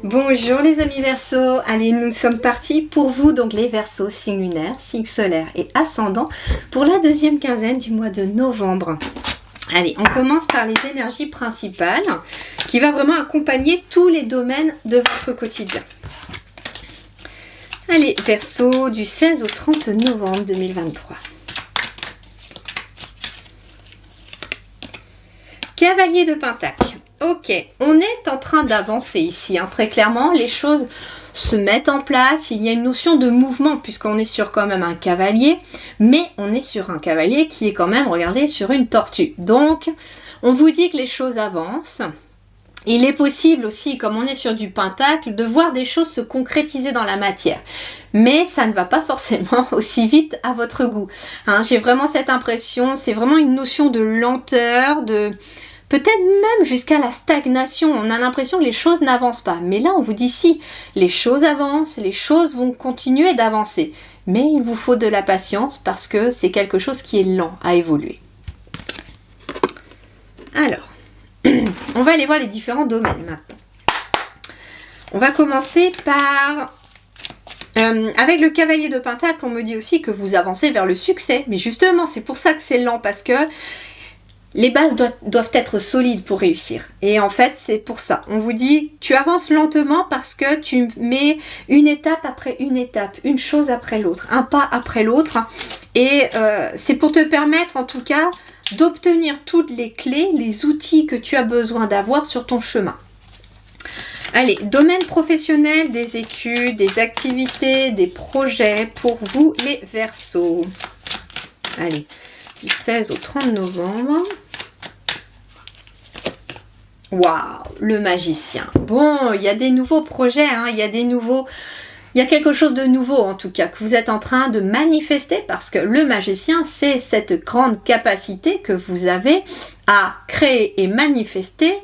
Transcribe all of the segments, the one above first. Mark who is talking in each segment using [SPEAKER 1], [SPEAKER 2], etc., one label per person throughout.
[SPEAKER 1] Bonjour les amis Verseaux, allez nous sommes partis pour vous donc les Verseaux, signe lunaire, signe solaire et ascendant pour la deuxième quinzaine du mois de novembre. Allez, on commence par les énergies principales qui va vraiment accompagner tous les domaines de votre quotidien. Allez, Verseaux du 16 au 30 novembre 2023. Cavalier de Pentacle. Ok, on est en train d'avancer ici, hein, très clairement, les choses se mettent en place, il y a une notion de mouvement puisqu'on est sur quand même un cavalier, mais on est sur un cavalier qui est quand même, regardez, sur une tortue. Donc, on vous dit que les choses avancent. Il est possible aussi, comme on est sur du pentacle, de voir des choses se concrétiser dans la matière. Mais ça ne va pas forcément aussi vite à votre goût. Hein, j'ai vraiment cette impression, c'est vraiment une notion de lenteur, de... peut-être même jusqu'à la stagnation. On a l'impression que les choses n'avancent pas. Mais là, on vous dit si, les choses avancent, les choses vont continuer d'avancer. Mais il vous faut de la patience parce que c'est quelque chose qui est lent à évoluer. Alors, on va aller voir les différents domaines maintenant. On va commencer par... avec le cavalier de Pentacle, on me dit aussi que vous avancez vers le succès. Mais justement, c'est pour ça que c'est lent parce que les bases doivent être solides pour réussir. Et en fait, c'est pour ça. On vous dit, tu avances lentement parce que tu mets une étape après une étape, une chose après l'autre, un pas après l'autre. Et c'est pour te permettre, en tout cas, d'obtenir toutes les clés, les outils que tu as besoin d'avoir sur ton chemin. Allez, domaine professionnel, des études, des activités, des projets pour vous les Verseaux. Allez, du 16 au 30 novembre. Waouh, le magicien. Bon, il y a des nouveaux projets, hein, il y a quelque chose de nouveau en tout cas que vous êtes en train de manifester parce que le magicien, c'est cette grande capacité que vous avez à créer et manifester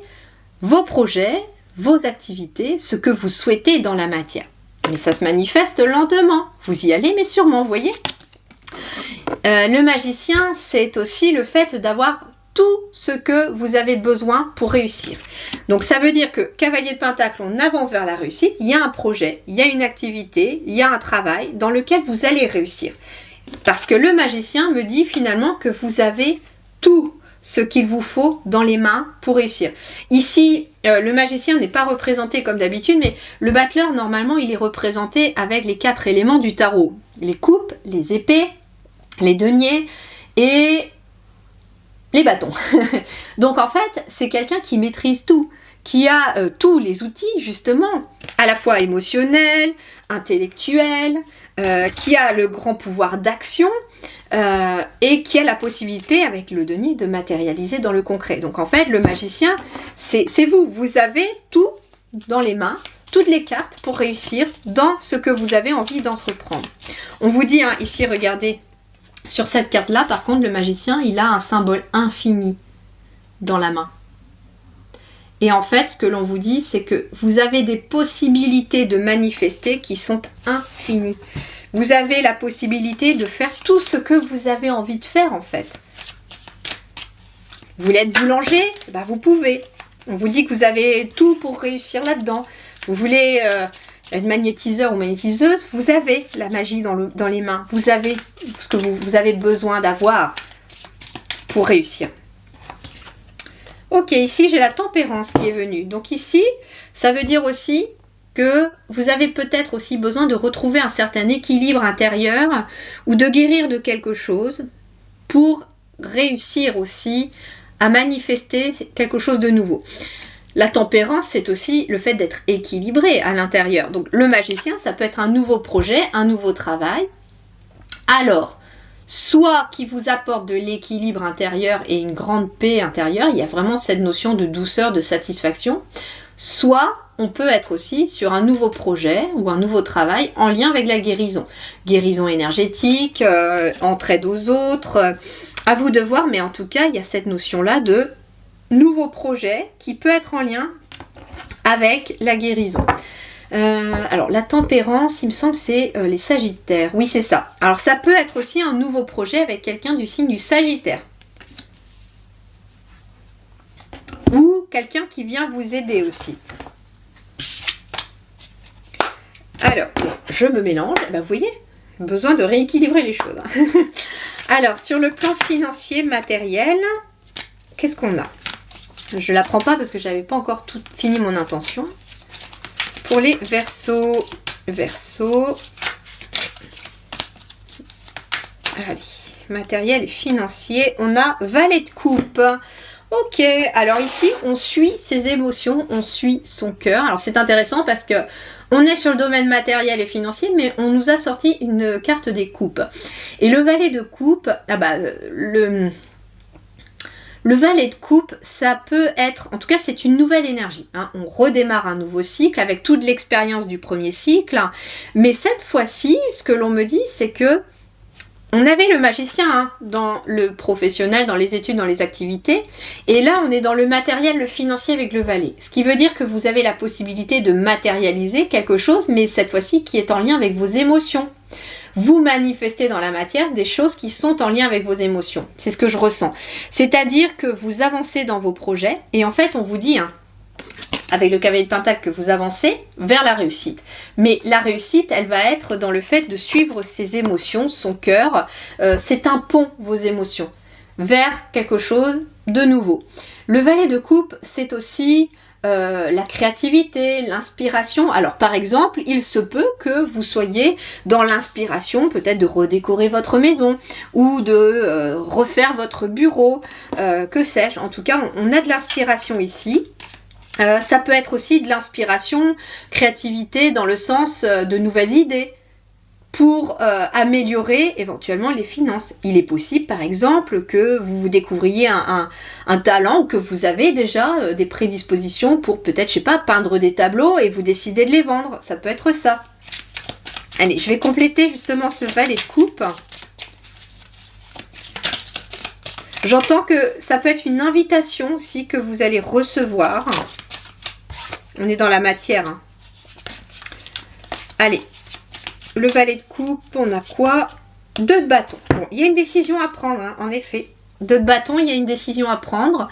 [SPEAKER 1] vos projets, vos activités, ce que vous souhaitez dans la matière. Mais ça se manifeste lentement. Vous y allez, mais sûrement, vous voyez. Le magicien, c'est aussi le fait d'avoir tout ce que vous avez besoin pour réussir. Donc ça veut dire que cavalier de Pentacle, on avance vers la réussite, il y a un projet, il y a une activité, il y a un travail dans lequel vous allez réussir. Parce que le magicien me dit finalement que vous avez tout ce qu'il vous faut dans les mains pour réussir. Ici, le magicien n'est pas représenté comme d'habitude, mais le battleur, normalement, il est représenté avec les 4 éléments du tarot. Les coupes, les épées, les deniers et les bâtons. Donc en fait, c'est quelqu'un qui maîtrise tout, qui a tous les outils justement, à la fois émotionnels, intellectuels, qui a le grand pouvoir d'action et qui a la possibilité avec le denier de matérialiser dans le concret. Donc en fait, le magicien, c'est vous. Vous avez tout dans les mains, toutes les cartes pour réussir dans ce que vous avez envie d'entreprendre. On vous dit, hein, ici, regardez, sur cette carte-là, par contre, le magicien, il a un symbole infini dans la main. Et en fait, ce que l'on vous dit, c'est que vous avez des possibilités de manifester qui sont infinies. Vous avez la possibilité de faire tout ce que vous avez envie de faire, en fait. Vous voulez être boulanger? Ben, vous pouvez. On vous dit que vous avez tout pour réussir là-dedans. Vous voulez... être magnétiseur ou magnétiseuse, vous avez la magie dans les mains. Vous avez ce que vous avez besoin d'avoir pour réussir. Ok, ici j'ai la tempérance qui est venue. Donc ici, ça veut dire aussi que vous avez peut-être aussi besoin de retrouver un certain équilibre intérieur ou de guérir de quelque chose pour réussir aussi à manifester quelque chose de nouveau. La tempérance, c'est aussi le fait d'être équilibré à l'intérieur. Donc le magicien, ça peut être un nouveau projet, un nouveau travail. Alors, soit qui vous apporte de l'équilibre intérieur et une grande paix intérieure, il y a vraiment cette notion de douceur, de satisfaction. Soit on peut être aussi sur un nouveau projet ou un nouveau travail en lien avec la guérison. Guérison énergétique, entraide aux autres, à vous de voir, mais en tout cas, il y a cette notion-là de nouveau projet qui peut être en lien avec la guérison. Alors la tempérance, il me semble c'est les Sagittaires. Oui, c'est ça. Alors ça peut être aussi un nouveau projet avec quelqu'un du signe du Sagittaire. Ou quelqu'un qui vient vous aider aussi. Alors, je me mélange, vous voyez, besoin de rééquilibrer les choses. Alors, sur le plan financier, matériel, qu'est-ce qu'on a? Je ne la prends pas parce que je n'avais pas encore tout fini mon intention. Pour les Verseaux, allez, matériel et financier, on a Valet de coupe. Ok, alors ici, on suit ses émotions, on suit son cœur. Alors c'est intéressant parce que on est sur le domaine matériel et financier, mais on nous a sorti une carte des coupes. Et le valet de coupe, le valet de coupe, ça peut être, en tout cas c'est une nouvelle énergie. Hein. On redémarre un nouveau cycle avec toute l'expérience du premier cycle. Mais cette fois-ci, ce que l'on me dit, c'est que on avait le magicien dans le professionnel, dans les études, dans les activités. Et là, on est dans le matériel, le financier avec le valet. Ce qui veut dire que vous avez la possibilité de matérialiser quelque chose, mais cette fois-ci qui est en lien avec vos émotions. Vous manifestez dans la matière des choses qui sont en lien avec vos émotions. C'est ce que je ressens. C'est-à-dire que vous avancez dans vos projets et en fait, on vous dit... avec le cavalier de Pentacle que vous avancez vers la réussite. Mais la réussite, elle va être dans le fait de suivre ses émotions, son cœur. C'est un pont, vos émotions, vers quelque chose de nouveau. Le valet de coupe, c'est aussi la créativité, l'inspiration. Alors par exemple, il se peut que vous soyez dans l'inspiration, peut-être de redécorer votre maison ou de refaire votre bureau, que sais-je. En tout cas, on a de l'inspiration ici. Ça peut être aussi de l'inspiration, créativité dans le sens de nouvelles idées pour améliorer éventuellement les finances. Il est possible par exemple que vous découvriez un talent ou que vous avez déjà des prédispositions pour peut-être, je sais pas, peindre des tableaux et vous décidez de les vendre. Ça peut être ça. Allez, je vais compléter justement ce valet de coupe. J'entends que ça peut être une invitation aussi que vous allez recevoir. On est dans la matière. Hein. Allez, le valet de coupe, on a quoi? 2 de bâton. Bon, il y a une décision à prendre, hein, en effet. 2 de bâton, il y a une décision à prendre.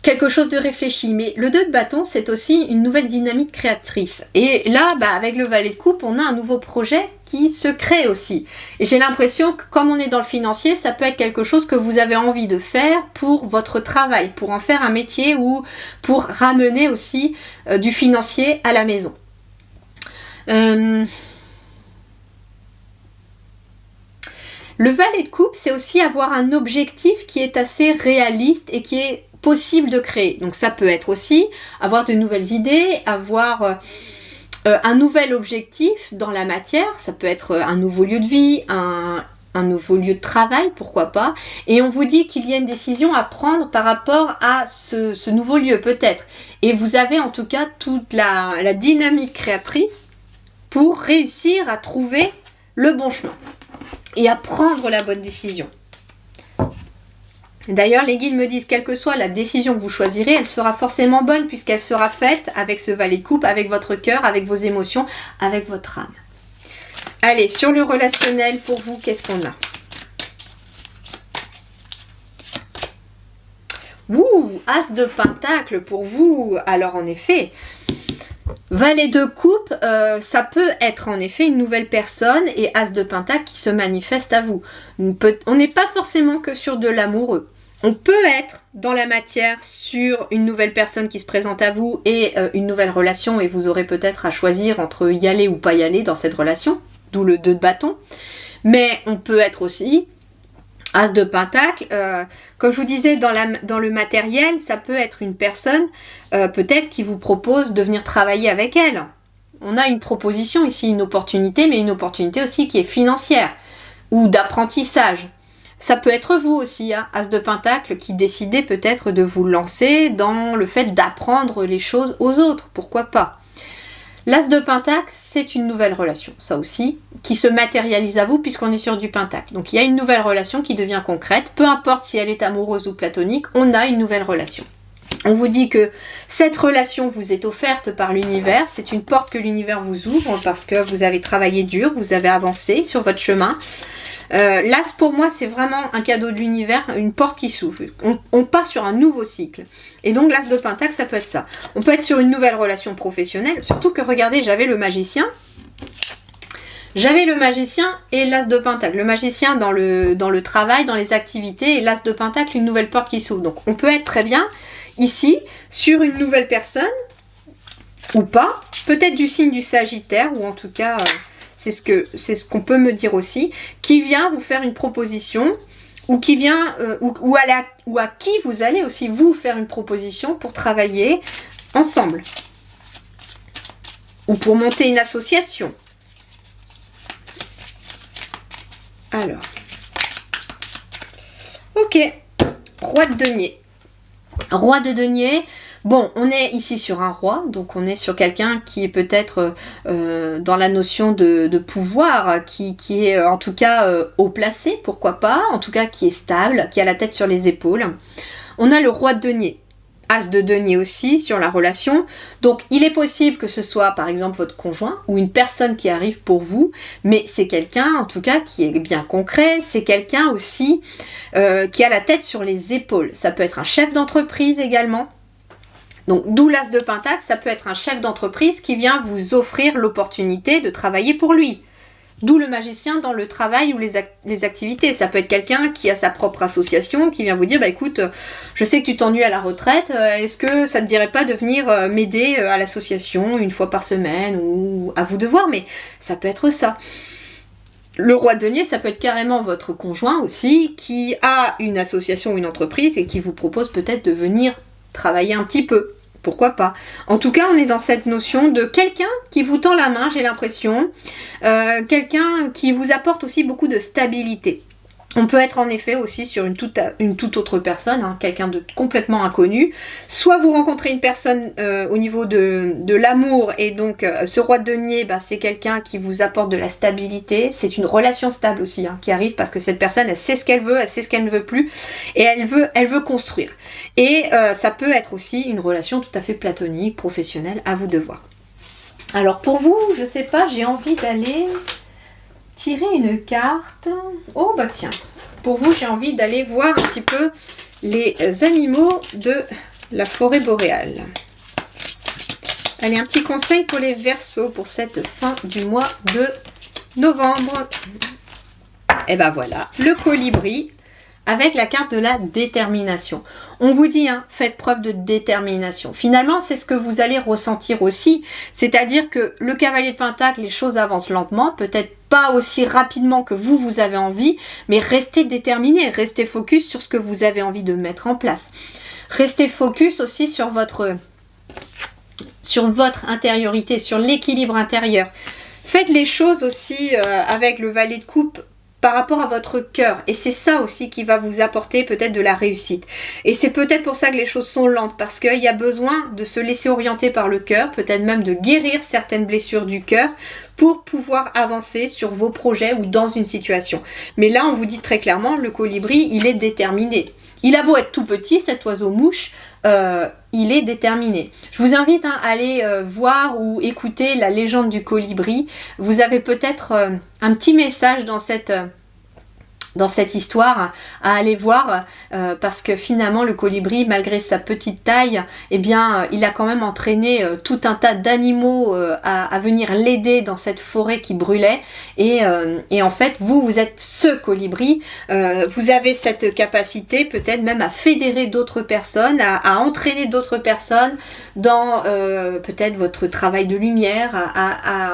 [SPEAKER 1] Quelque chose de réfléchi. Mais le 2 de bâton, c'est aussi une nouvelle dynamique créatrice. Et là, avec le valet de coupe, on a un nouveau projet qui se crée aussi. Et j'ai l'impression que comme on est dans le financier, ça peut être quelque chose que vous avez envie de faire pour votre travail, pour en faire un métier ou pour ramener aussi du financier à la maison. Le valet de coupe, c'est aussi avoir un objectif qui est assez réaliste et qui est possible de créer. Donc ça peut être aussi avoir de nouvelles idées, avoir un nouvel objectif dans la matière. Ça peut être un nouveau lieu de vie, un nouveau lieu de travail, pourquoi pas. Et on vous dit qu'il y a une décision à prendre par rapport à ce nouveau lieu peut-être. Et vous avez en tout cas toute la dynamique créatrice pour réussir à trouver le bon chemin et à prendre la bonne décision. D'ailleurs, les guides me disent, quelle que soit la décision que vous choisirez, elle sera forcément bonne puisqu'elle sera faite avec ce valet de coupe, avec votre cœur, avec vos émotions, avec votre âme. Allez, sur le relationnel, pour vous, qu'est-ce qu'on a? Ouh, As de Pentacle pour vous. Alors, en effet, valet de coupe, ça peut être en effet une nouvelle personne et As de Pentacle qui se manifeste à vous. On n'est pas forcément que sur de l'amoureux. On peut être dans la matière sur une nouvelle personne qui se présente à vous et une nouvelle relation et vous aurez peut-être à choisir entre y aller ou pas y aller dans cette relation, d'où le 2 de bâton. Mais on peut être aussi As de Pentacle, comme je vous disais dans le matériel, ça peut être une personne peut-être qui vous propose de venir travailler avec elle. On a une proposition ici, une opportunité, mais une opportunité aussi qui est financière ou d'apprentissage. Ça peut être vous aussi, hein, As de Pentacle, qui décidez peut-être de vous lancer dans le fait d'apprendre les choses aux autres, pourquoi pas. L'As de Pentacle, c'est une nouvelle relation, ça aussi, qui se matérialise à vous puisqu'on est sur du Pentacle. Donc il y a une nouvelle relation qui devient concrète, peu importe si elle est amoureuse ou platonique, on a une nouvelle relation. On vous dit que cette relation vous est offerte par l'univers, c'est une porte que l'univers vous ouvre parce que vous avez travaillé dur, vous avez avancé sur votre chemin. L'As pour moi c'est vraiment un cadeau de l'univers, une porte qui s'ouvre. On part sur un nouveau cycle. Et donc l'As de Pentacle ça peut être ça. On peut être sur une nouvelle relation professionnelle, surtout que regardez j'avais le magicien. J'avais le magicien et l'as de pentacle. Le magicien dans le travail, dans les activités, et l'as de pentacle, une nouvelle porte qui s'ouvre. Donc on peut être très bien ici sur une nouvelle personne ou pas, peut-être du signe du Sagittaire, ou en tout cas c'est ce qu'on peut me dire aussi, qui vient vous faire une proposition, ou qui vient ou à qui vous allez aussi vous faire une proposition pour travailler ensemble, ou pour monter une association. Alors, ok, roi de denier. Roi de denier, bon, on est ici sur un roi, donc on est sur quelqu'un qui est peut-être dans la notion de pouvoir, qui est en tout cas haut placé, pourquoi pas, en tout cas qui est stable, qui a la tête sur les épaules. On a le roi de denier. As de denier aussi sur la relation. Donc il est possible que ce soit par exemple votre conjoint ou une personne qui arrive pour vous, mais c'est quelqu'un en tout cas qui est bien concret, c'est quelqu'un aussi qui a la tête sur les épaules. Ça peut être un chef d'entreprise également. Donc d'où l'as de pentacle, ça peut être un chef d'entreprise qui vient vous offrir l'opportunité de travailler pour lui. D'où le magicien dans le travail ou les activités. Ça peut être quelqu'un qui a sa propre association, qui vient vous dire, bah écoute, je sais que tu t'ennuies à la retraite, est-ce que ça te dirait pas de venir m'aider à l'association une fois par semaine, ou à vous de voir, mais ça peut être ça. Le roi de denier, ça peut être carrément votre conjoint aussi, qui a une association ou une entreprise et qui vous propose peut-être de venir travailler un petit peu. Pourquoi pas? En tout cas, on est dans cette notion de quelqu'un qui vous tend la main, j'ai l'impression. Quelqu'un qui vous apporte aussi beaucoup de stabilité. On peut être en effet aussi sur une toute autre personne, hein, quelqu'un de complètement inconnu. Soit vous rencontrez une personne au niveau de l'amour, et donc ce roi de denier, bah, c'est quelqu'un qui vous apporte de la stabilité. C'est une relation stable aussi hein, qui arrive, parce que cette personne, elle sait ce qu'elle veut, elle sait ce qu'elle ne veut plus, et elle veut construire. Et ça peut être aussi une relation tout à fait platonique, professionnelle, à vous de voir. Alors pour vous, je sais pas, j'ai envie d'aller tirer une carte. Oh bah tiens, pour vous j'ai envie d'aller voir un petit peu les animaux de la forêt boréale. Allez, un petit conseil pour les Verseaux pour cette fin du mois de novembre. Et ben voilà, le colibri avec la carte de la détermination. On vous dit, hein, faites preuve de détermination. Finalement, c'est ce que vous allez ressentir aussi. C'est-à-dire que le cavalier de pentacle, les choses avancent lentement, peut-être pas aussi rapidement que vous avez envie, mais restez déterminé, restez focus sur ce que vous avez envie de mettre en place. Restez focus aussi sur votre intériorité, sur l'équilibre intérieur. Faites les choses aussi avec le valet de coupe par rapport à votre cœur, et c'est ça aussi qui va vous apporter peut-être de la réussite. Et c'est peut-être pour ça que les choses sont lentes, parce qu'il y a besoin de se laisser orienter par le cœur, peut-être même de guérir certaines blessures du cœur pour pouvoir avancer sur vos projets ou dans une situation. Mais là, on vous dit très clairement, le colibri, il est déterminé. Il a beau être tout petit, cet oiseau-mouche, il est déterminé. Je vous invite à aller voir ou écouter la légende du colibri. Vous avez peut-être un petit message dans cette histoire à aller voir, parce que finalement le colibri, malgré sa petite taille, eh bien il a quand même entraîné tout un tas d'animaux à venir l'aider dans cette forêt qui brûlait, et en fait vous êtes ce colibri, vous avez cette capacité peut-être même à fédérer d'autres personnes, à entraîner d'autres personnes dans peut-être votre travail de lumière,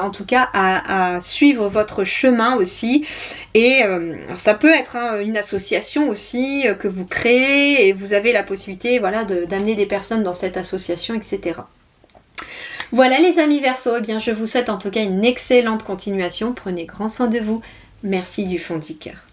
[SPEAKER 1] en tout cas à suivre votre chemin aussi. Et ça peut être une association aussi que vous créez, et vous avez la possibilité voilà, d'amener des personnes dans cette association, etc. Voilà les amis Verseaux, eh bien je vous souhaite en tout cas une excellente continuation. Prenez grand soin de vous. Merci du fond du cœur.